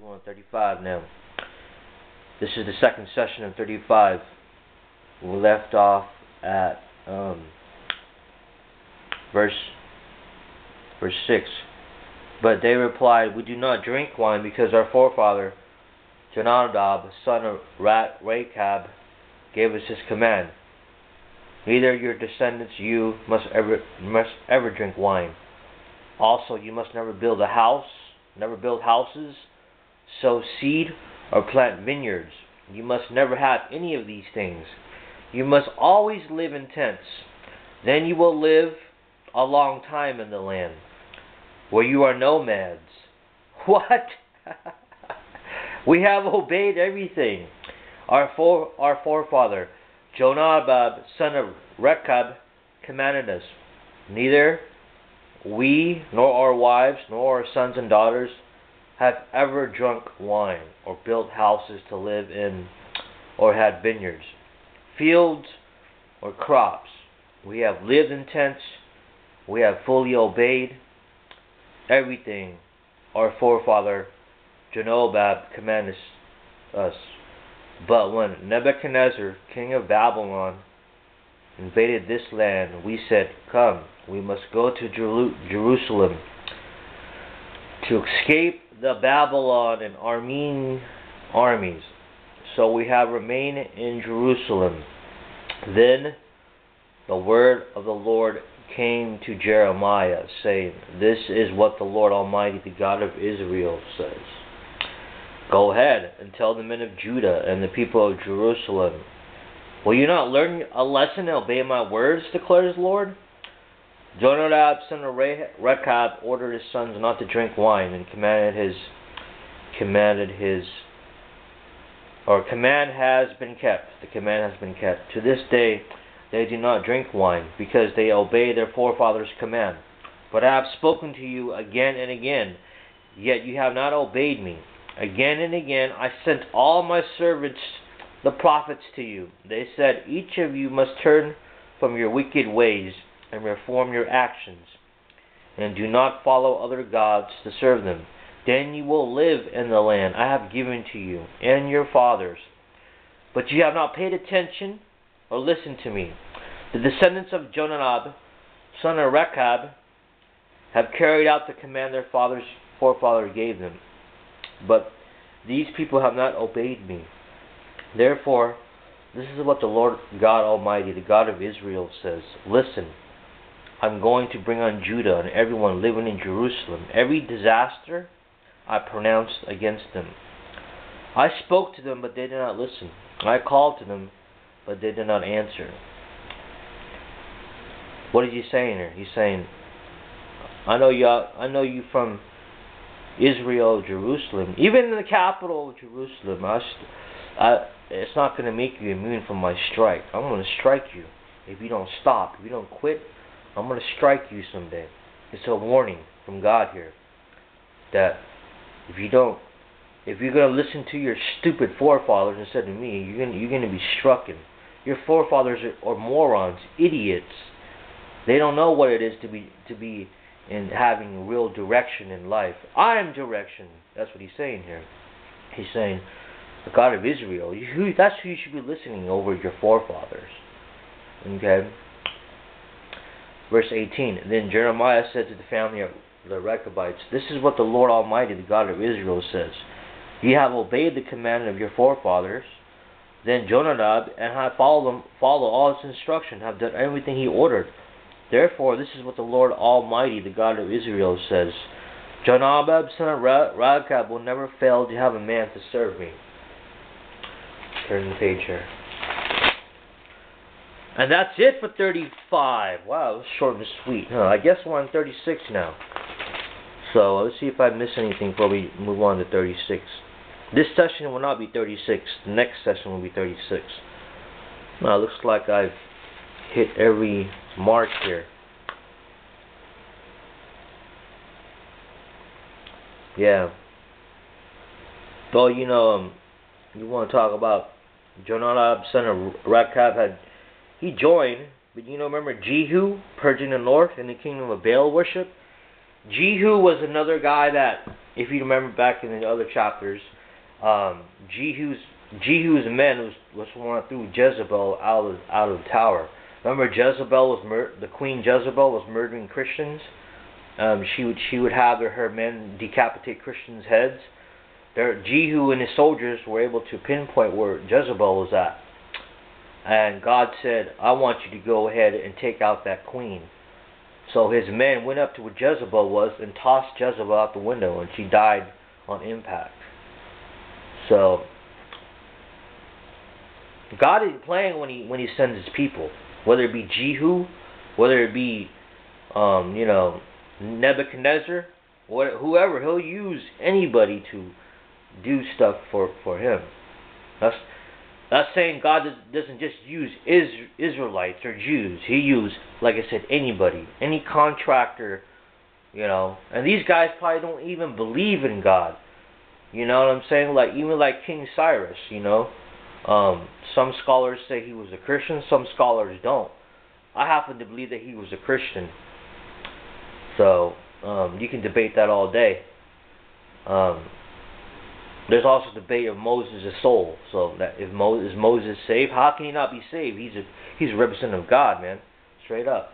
We're on 35 now. This is the second session of 35. We left off at verse 6. But they replied, "We do not drink wine because our forefather Jonadab, son of Rechab, gave us his command. Neither your descendants you must ever drink wine. Also, you must never build houses, sow seed, or plant vineyards. You must never have any of these things. You must always live in tents. Then you will live a long time in the land, where you are nomads." What? We have obeyed everything our forefather Jonadab, son of Rechab, commanded us. Neither we, nor our wives, nor our sons and daughters have ever drunk wine, or built houses to live in, or had vineyards, fields, or crops. We have lived in tents. We have fully obeyed everything our forefather Jonadab commanded us. But when Nebuchadnezzar, king of Babylon, invaded this land, we said, "Come, we must go to Jerusalem to escape the Babylon and Aramean armies." So we have remained in Jerusalem. Then the word of the Lord came to Jeremiah, saying, "This is what the Lord Almighty, the God of Israel, says. Go ahead and tell the men of Judah and the people of Jerusalem, will you not learn a lesson and obey my words, declares the Lord? Jonadab, son of Rechab, ordered his sons not to drink wine, and command has been kept. The command has been kept. To this day they do not drink wine, because they obey their forefathers' command. But I have spoken to you again and again, yet you have not obeyed me. Again and again I sent all my servants, the prophets, to you. They said, each of you must turn from your wicked ways and reform your actions, and do not follow other gods to serve them. Then you will live in the land I have given to you and your fathers. But you have not paid attention or listened to me. The descendants of Jonadab, son of Rechab, have carried out the command their forefather gave them. But these people have not obeyed me. Therefore, this is what the Lord God Almighty, the God of Israel, says. Listen, I'm going to bring on Judah and everyone living in Jerusalem every disaster I pronounced against them. I spoke to them, but they did not listen. I called to them, but they did not answer. What is he saying here? He's saying, I know you from Israel, Jerusalem, even in the capital of Jerusalem. It's not going to make you immune from my strike. I'm going to strike you if you don't stop, if you don't quit. I'm going to strike you someday. It's a warning from God here that if you're going to listen to your stupid forefathers instead of me, you're going to be strucken. Your forefathers are morons, idiots. They don't know what it is to be in having real direction in life. I am direction. That's what he's saying here. He's saying, the God of Israel, that's who you should be listening over your forefathers. Okay? Verse 18, Then Jeremiah said to the family of the Rechabites, This is what the Lord Almighty, the God of Israel, says. You have obeyed the command of your forefathers. Then Jonadab and I follow all his instruction, have done everything he ordered. Therefore, this is what the Lord Almighty, the God of Israel, says. Jonadab, son of Rechab, will never fail to have a man to serve me. Turn the page here. And that's it for 35. Wow, it was short and sweet. Huh? I guess we're on 36 now. So, let's see if I miss anything before we move on to 36. This session will not be 36. The next session will be 36. Now, it looks like I've hit every mark here. Yeah. Well, you want to talk about Jonadab, son of Rechab, he joined, but remember Jehu purging the north in the kingdom of Baal worship? Jehu was another guy that if you remember back in the other chapters, Jehu's men was one threw Jezebel out of the tower. Remember, the Queen Jezebel was murdering Christians. She would have her men decapitate Christians' heads. Jehu and his soldiers were able to pinpoint where Jezebel was at, and God said, "I want you to go ahead and take out that queen." So his men went up to where Jezebel was and tossed Jezebel out the window, and she died on impact. So God is playing when he sends his people, whether it be Jehu, whether it be Nebuchadnezzar, whoever. He'll use anybody to do stuff for him. That's saying God doesn't just use Israelites or Jews. He used, like I said, anybody, any contractor, And these guys probably don't even believe in God. You know what I'm saying? Even like King Cyrus, some scholars say he was a Christian, some scholars don't. I happen to believe that he was a Christian. So, you can debate that all day. There's also debate of Moses' soul. So that is Moses saved? How can he not be saved? He's a representative of God, man. Straight up.